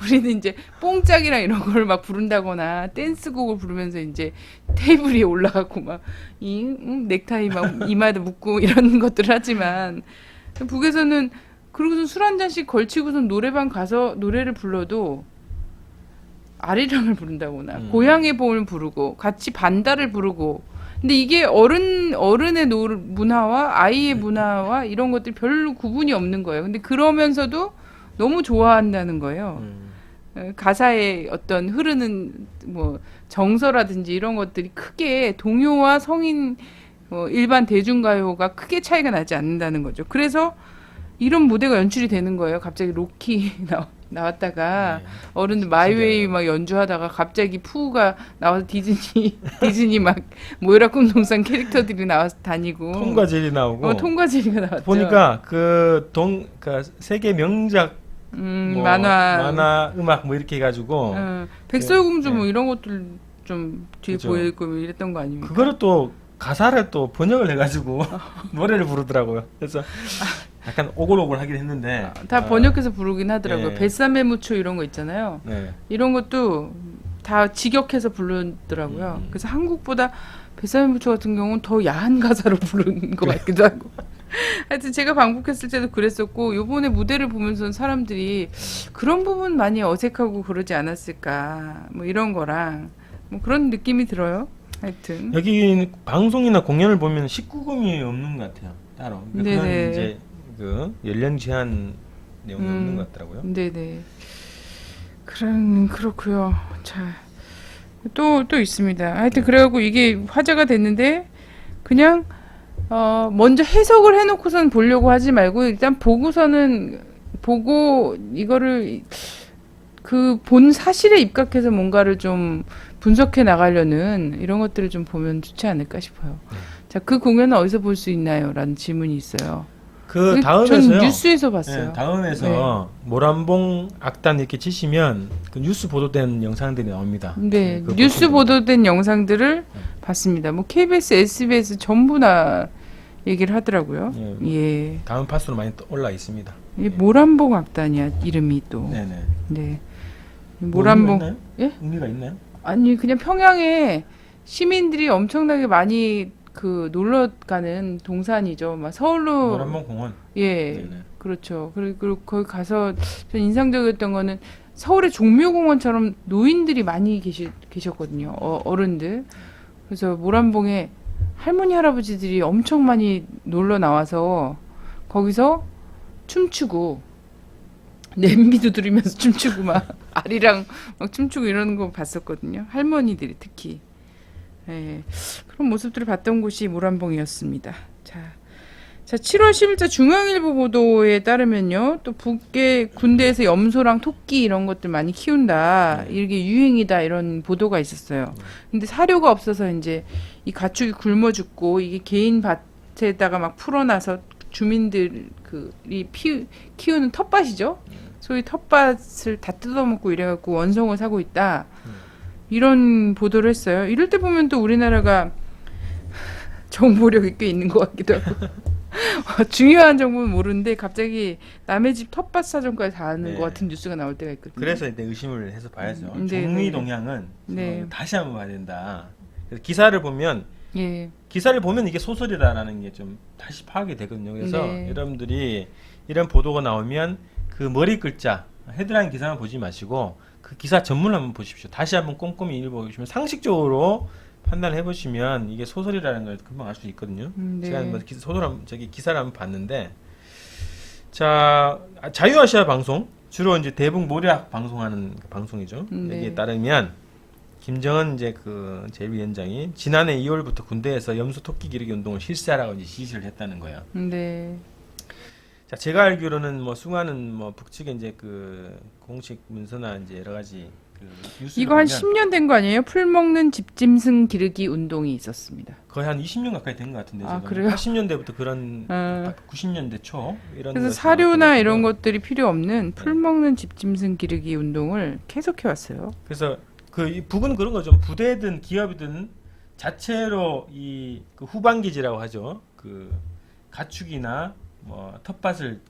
우리는 이제 뽕짝이랑 이런 걸 막 부른다거나 댄스곡을 부르면서 이제 테이블 위에 올라가고 막 넥타이 막 이마에다 묶고 이런 것들을 하지만 북에서는 그러고서 술 한 잔씩 걸치고서 노래방 가서 노래를 불러도 아리랑을 부른다거나 고향의 봄을 부르고 같이 반다를 부르고 근데 이게 어른의 문화와 아이의 문화와 이런 것들이 별로 구분이 없는 거예요. 근데 그러면서도 너무 좋아한다는 거예요. 가사에 어떤 흐르는 뭐 정서라든지 이런 것들이 크게 동요와 성인 일반 대중가요가 크게 차이가 나지 않는다는 거죠. 그래서 이런 무대가 연출이 되는 거예요. 갑자기 로키 나왔다가 어른들 마이웨이 막 연주하다가 갑자기 푸가 나와서 디즈니 막 모여라 꿈동산 캐릭터들이 나와서 다니고 톰과 제리 나오고 톰과 제리가 나왔죠. 보니까 그 세계 명작 뭐 만화 음악 뭐 이렇게 해가지고 백설공주 뭐 이런 것들 좀 뒤에 그죠. 보이고 이랬던 거 아닙니까? 그거를 또 가사를 또 번역을 해가지고 노래를 부르더라고요. 그래서 약간 오글오글 하긴 했는데 다 번역해서 부르긴 하더라고요. 예. 뱃삼의 무초 이런 거 있잖아요. 네. 이런 것도 다 직역해서 부르더라고요. 그래서 한국보다 뱃삼의 무초 같은 경우는 더 야한 가사로 부르는 것 같기도 하고. 하여튼 제가 방북했을 때도 그랬었고 요번에 무대를 보면서 사람들이 그런 부분 많이 어색하고 그러지 않았을까 뭐 이런 거랑 뭐 그런 느낌이 들어요. 하여튼 여기 방송이나 공연을 보면 19금이 없는 것 같아요. 따로. 네네. 그건 이제 그 연령 제한 내용이 없는 것 같더라고요. 네네. 그렇고요. 자, 또 있습니다. 하여튼 그래갖고 이게 화제가 됐는데 그냥 먼저 해석을 해놓고선 보려고 하지 말고 일단 보고 이거를 그 본 사실에 입각해서 뭔가를 좀 분석해 나가려는 이런 것들을 좀 보면 좋지 않을까 싶어요. 자, 그 공연은 어디서 볼 수 있나요? 라는 질문이 있어요. 그 전 다음에서요. 뉴스에서 봤어요. 네, 다음에서 모란봉 악단 이렇게 치시면 그 뉴스 보도된 영상들이 나옵니다. 네, 그거 뉴스 보시면 보도된 영상들을 봤습니다. 뭐 KBS, SBS 전부 다 얘기를 하더라고요. 예. 다음 파스로 많이 올라 있습니다. 이 모란봉 악단이야 이름이 또. 네네. 네. 뭐 모란봉. 의미가 있나요? 예? 의미가 있나요? 아니 그냥 평양에 시민들이 엄청나게 많이 그 놀러 가는 동산이죠. 막 서울로 모란봉 공원. 예. 네네. 그렇죠. 그리고 거기 가서 전 인상적이었던 거는 서울의 종묘공원처럼 노인들이 많이 계셨거든요. 어른들. 그래서 모란봉에 할머니 할아버지들이 엄청 많이 놀러 나와서 거기서 춤추고 냄비도 들으면서 춤추고 막 아리랑 막 춤추고 이러는 거 봤었거든요. 할머니들이 특히. 예, 그런 모습들을 봤던 곳이 모란봉이었습니다. 자, 7월 10일자 중앙일보 보도에 따르면요. 또 북의 군대에서 염소랑 토끼 이런 것들 많이 키운다. 이게 유행이다. 이런 보도가 있었어요. 근데 사료가 없어서 이제 이 가축이 굶어 죽고 이게 개인 밭에다가 막 풀어놔서 주민들이 키우는 텃밭이죠. 소위 텃밭을 다 뜯어먹고 이래갖고 원성을 사고 있다. 이런 보도를 했어요. 이럴 때 보면 또 우리나라가 정보력이 꽤 있는 것 같기도 하고. 중요한 정보는 모르는데 갑자기 남의 집 텃밭 사정까지 다 아는 네. 것 같은 뉴스가 나올 때가 있거든요. 그래서 이제 의심을 해서 봐야죠. 네, 종리 네. 동향은 네. 다시 한번 봐야 된다. 그래서 기사를 보면 예. 이게 소설이다라는 게 좀 다시 파악이 되거든요. 그래서 네. 여러분들이 이런 보도가 나오면 그 머리 글자 헤드라인 기사만 보지 마시고 그 기사 전문을 한번 보십시오. 다시 한번 꼼꼼히 읽어보시면 상식적으로 판단을 해보시면 이게 소설이라는 걸 금방 알 수 있거든요. 네. 제가 뭐 기사를 한번 봤는데, 자, 자유아시아 방송 주로 이제 대북 모략 방송하는 그 방송이죠. 네. 여기에 따르면 김정은 이제 그 제1위원장이 지난해 2월부터 군대에서 염소 토끼 기르기 운동을 실시하라고 이제 지시를 했다는 거예요. 네. 자, 제가 알기로는 뭐 수많은 뭐 북측의 이제 그 공식 문서나 이제 여러 가지 그 뉴스를 이거 한 보면 10년 된 거 아니에요? 풀 먹는 집짐승 기르기 운동이 있었습니다. 거의 한 20년 가까이 된 것 같은데 아, 지금 그래요? 80년대부터 그런 아. 90년대 초 이런 그래서 것이 사료나 나왔던 이런 것 같고요. 것들이 필요 없는 풀 먹는 집짐승 기르기 운동을 계속해 왔어요. 그래서 이 북은 그런 거죠. 부대든 기업이든 자체로 그 후방기지라고 하죠. 그 가축이나 뭐 텃밭을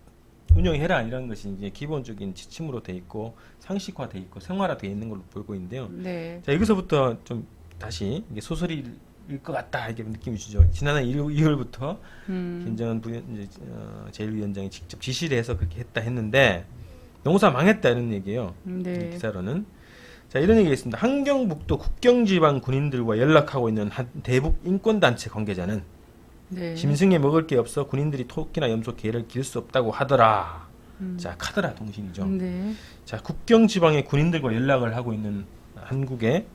운영해라 이런 것이 이제 기본적인 지침으로 돼 있고 상식화돼 있고 생활화돼 있는 걸로 보고 있는데요. 네. 자, 여기서부터 좀 다시 이게 소설일 것 같다 이렇게 느낌이 주죠. 지난해 2월부터 김정은 제1위원장이 직접 지시를 해서 그렇게 했는데 농사 망했다 이런 얘기예요. 이 네. 기사로는. 자, 이런 얘기가 있습니다. 함경북도 국경지방 군인들과 연락하고 있는 한 대북 인권단체 관계자는 네. 짐승에 먹을 게 없어 군인들이 토끼나 염소, 개를 기를 수 없다고 하더라. 자, 카더라 통신이죠. 네. 자, 국경지방의 군인들과 연락을 하고 있는 한국의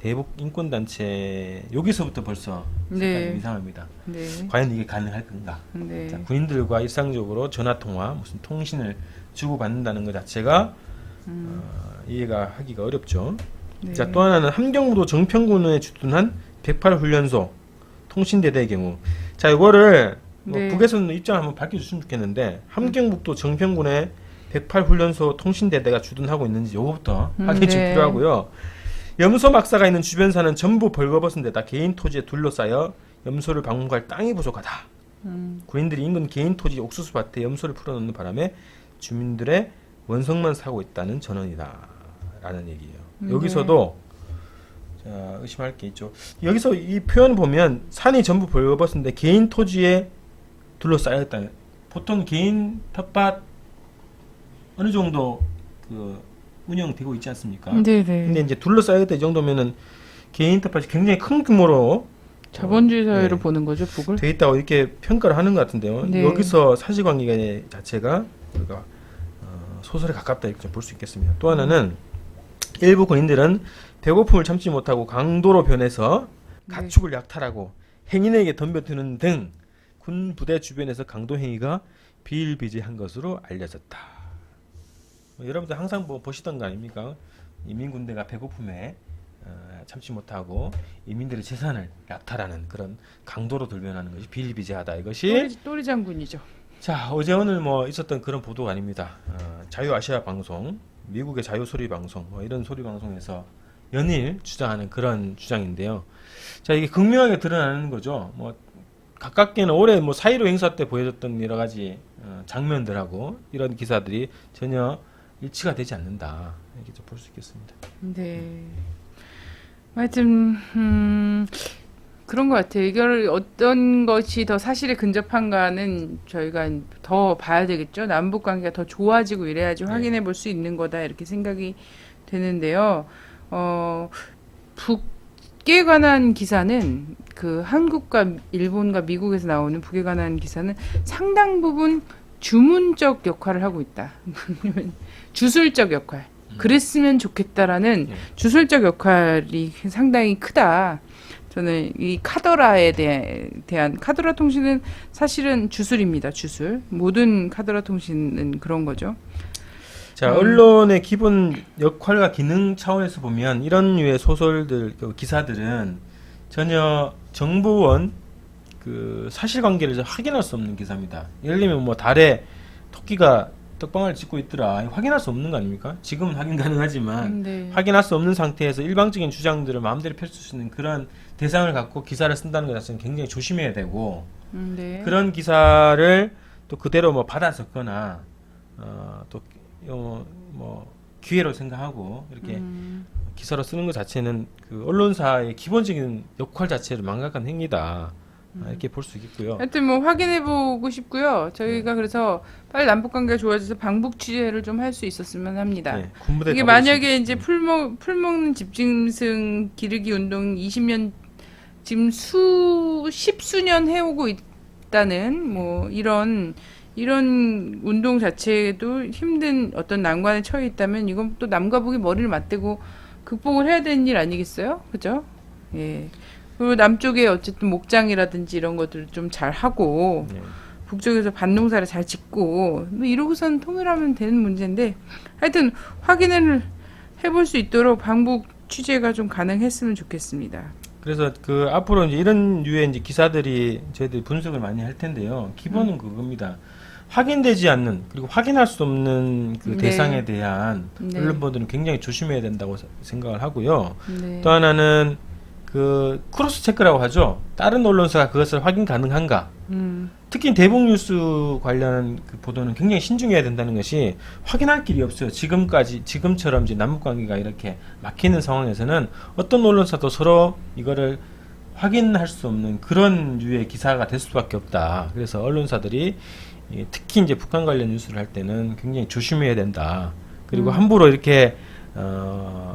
대북 인권단체 여기서부터 벌써 네. 색깔이 이상합니다. 네. 과연 이게 가능할 건가? 네. 자, 군인들과 일상적으로 전화통화, 무슨 통신을 주고받는다는 것 자체가 이해가 하기가 어렵죠. 네. 자, 또 하나는 함경무도 정평군에 주둔한 108훈련소 통신대대의 경우. 자, 이거를 뭐 네. 북에서는 입장 한번 밝혀줬으면 좋겠는데 함경북도 정평군에 108훈련소 통신대대가 주둔하고 있는지 요거부터 확인이 좀 네. 필요하고요. 염소 막사가 있는 주변사는 전부 벌거벗은 데다 개인 토지에 둘러싸여 염소를 방문할 땅이 부족하다. 군인들이 인근 개인 토지 옥수수 밭에 염소를 풀어놓는 바람에 주민들의 원성만 사고 있다는 전언이다 라는 얘기예요. 여기서도 자, 의심할 게 있죠. 여기서 이 표현을 보면 산이 전부 벌거벗은데 개인 토지에 둘러싸였다. 보통 개인 텃밭 어느 정도 그 운영되고 있지 않습니까? 네네. 근데 이제 둘러싸였다 이 정도면은 개인 텃밭이 굉장히 큰 규모로 자본주의 사회로 네. 보는 거죠, 북을? 돼 있다고 이렇게 평가를 하는 것 같은데요. 네. 여기서 사실관계 자체가 우리가 소설에 가깝다 이렇게 볼 수 있겠습니다. 또 하나는 일부 군인들은 배고픔을 참지 못하고 강도로 변해서 가축을 약탈하고 행인에게 덤벼드는 등 군 부대 주변에서 강도 행위가 비일비재한 것으로 알려졌다. 여러분들 항상 뭐 보시던 거 아닙니까? 인민군대가 배고픔에 참지 못하고 인민들의 재산을 약탈하는 그런 강도로 돌변하는 것이 비일비재하다. 이것이 또리 장군이죠. 자, 어제 오늘 뭐 있었던 그런 보도가 아닙니다. 자유아시아 방송, 미국의 자유소리 방송, 뭐 이런 소리 방송에서 연일 주장하는 그런 주장인데요. 자, 이게 극명하게 드러나는 거죠. 뭐 가깝게는 올해 뭐 4.15 행사 때 보여줬던 여러 가지 장면들하고 이런 기사들이 전혀 일치가 되지 않는다. 이렇게 좀 볼 수 있겠습니다. 네. 하여튼 그런 것 같아요. 이걸 어떤 것이 더 사실에 근접한가는 저희가 더 봐야 되겠죠. 남북 관계가 더 좋아지고 이래야지 확인해 볼 수 있는 거다 이렇게 생각이 되는데요. 북에 관한 기사는 그 한국과 일본과 미국에서 나오는 북에 관한 기사는 상당 부분 주문적 역할을 하고 있다. 주술적 역할. 그랬으면 좋겠다라는 주술적 역할이 상당히 크다. 저는 이 카더라에 대한 카더라 통신은 사실은 주술입니다. 주술. 모든 카더라 통신은 그런 거죠. 자, 언론의 기본 역할과 기능 차원에서 보면 이런 류의 소설들, 기사들은 전혀 정보원 그 사실관계를 확인할 수 없는 기사입니다. 예를 들면 뭐 달에 토끼가 떡방아를 짓고 있더라. 확인할 수 없는 거 아닙니까? 지금은 확인 가능하지만 네. 확인할 수 없는 상태에서 일방적인 주장들을 마음대로 펼칠 수 있는 그런 대상을 갖고 기사를 쓴다는 것 자체는 굉장히 조심해야 되고 네. 그런 기사를 또 그대로 뭐 받아 적거나 또 뭐 기회로 생각하고 이렇게 기사로 쓰는 것 자체는 그 언론사의 기본적인 역할 자체를 망각한 행위다. 이렇게 볼 수 있겠고요. 하여튼 뭐 확인해보고 싶고요. 저희가 그래서 빨리 남북관계가 좋아져서 방북 취재를 좀 할 수 있었으면 합니다. 네, 군부대 이게 가볼 수 만약에 있- 이제 풀먹는 집짐승 기르기 운동 20년 지금 십수년 해오고 있다는 뭐 이런 운동 자체도 힘든 어떤 난관에 처해 있다면 이건 또 남과 북이 머리를 맞대고 극복을 해야 되는 일 아니겠어요? 그죠? 예. 그리고 남쪽에 어쨌든 목장이라든지 이런 것들을 좀 잘 하고 네. 북쪽에서 밭농사를 잘 짓고 뭐 이러고선 통일하면 되는 문제인데 하여튼 확인을 해볼 수 있도록 방북 취재가 좀 가능했으면 좋겠습니다. 그래서 그 앞으로 이제 이런 류의 이제 기사들이 저희들이 분석을 많이 할 텐데요. 기본은 그겁니다. 확인되지 않는 그리고 확인할 수 없는 그 네. 대상에 대한 네. 언론보도는 굉장히 조심해야 된다고 생각을 하고요. 네. 또 하나는 그 크로스 체크라고 하죠. 다른 언론사가 그것을 확인 가능한가? 특히 대북 뉴스 관련 그 보도는 굉장히 신중해야 된다는 것이 확인할 길이 없어요. 지금처럼 이제 남북 관계가 이렇게 막히는 상황에서는 어떤 언론사도 서로 이거를 확인할 수 없는 그런 류의 기사가 될 수밖에 없다. 그래서 언론사들이 특히 이제 북한 관련 뉴스를 할 때는 굉장히 조심해야 된다. 그리고 함부로 이렇게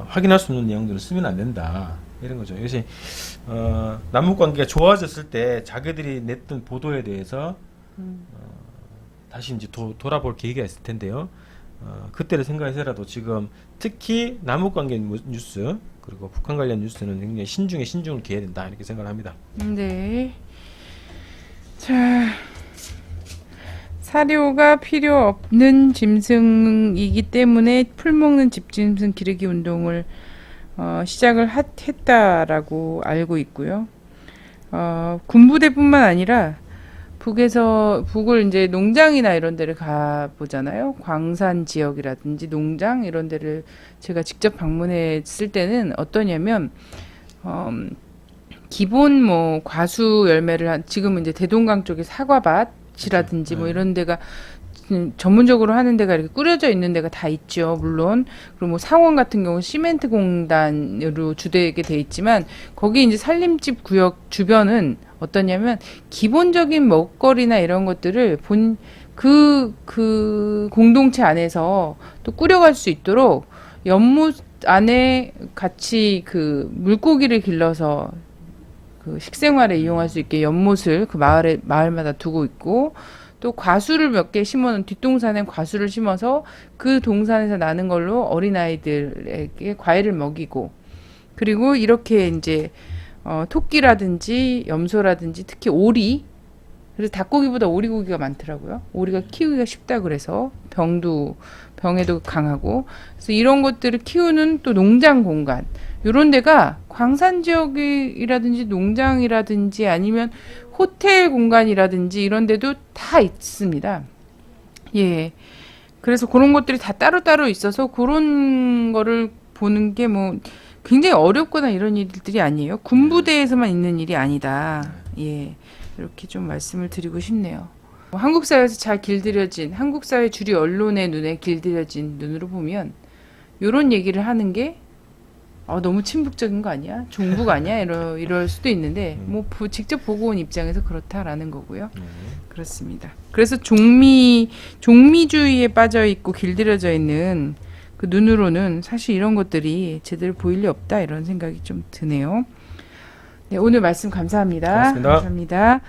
확인할 수 없는 내용들을 쓰면 안 된다. 이런 거죠. 이것이 남북 관계가 좋아졌을 때 자기들이 냈던 보도에 대해서 다시 이제 돌아볼 계기가 있을 텐데요. 그때를 생각해서라도 지금 특히 남북 관계 뉴스 그리고 북한 관련 뉴스는 굉장히 신중을 기해야 된다 이렇게 생각을 합니다. 네. 자, 사료가 필요 없는 짐승이기 때문에 풀먹는 집짐승 기르기 운동을 시작을 했다라고 알고 있고요. 군부대뿐만 아니라 북을 이제 농장이나 이런 데를 가 보잖아요. 광산 지역이라든지 농장 이런 데를 제가 직접 방문했을 때는 어떠냐면 기본 뭐 과수 열매를 지금은 이제 대동강 쪽에 사과밭이라든지 뭐 이런 데가 전문적으로 하는 데가 이렇게 꾸려져 있는 데가 다 있죠, 물론. 그리고 뭐 상원 같은 경우 시멘트 공단으로 주되게 돼 있지만 거기 이제 산림집 구역 주변은 어떠냐면 기본적인 먹거리나 이런 것들을 그 공동체 안에서 또 꾸려갈 수 있도록 연못 안에 같이 그 물고기를 길러서 그 식생활에 이용할 수 있게 연못을 그 마을마다 두고 있고 또 과수를 몇 개 심어놓은 뒷동산에 과수를 심어서 그 동산에서 나는 걸로 어린아이들에게 과일을 먹이고 그리고 이렇게 이제 토끼라든지 염소라든지 특히 오리 그래서 닭고기보다 오리고기가 많더라고요. 오리가 키우기가 쉽다 그래서 병에도 강하고 그래서 이런 것들을 키우는 또 농장 공간 요런 데가 광산 지역이라든지 농장이라든지 아니면 호텔 공간이라든지 이런 데도 다 있습니다. 예. 그래서 그런 것들이 다 따로따로 있어서 그런 거를 보는 게 뭐 굉장히 어렵거나 이런 일들이 아니에요. 군부대에서만 있는 일이 아니다. 예. 이렇게 좀 말씀을 드리고 싶네요. 한국 사회에서 잘 길들여진 한국 사회 주류 언론의 눈에 길들여진 눈으로 보면 요런 얘기를 하는 게 너무 친북적인 거 아니야? 종북 아니야? 이럴 수도 있는데 뭐 직접 보고 온 입장에서 그렇다라는 거고요. 그렇습니다. 그래서 종미주의에 빠져 있고 길들여져 있는 그 눈으로는 사실 이런 것들이 제대로 보일 리 없다 이런 생각이 좀 드네요. 네, 오늘 말씀 감사합니다. 고맙습니다. 감사합니다.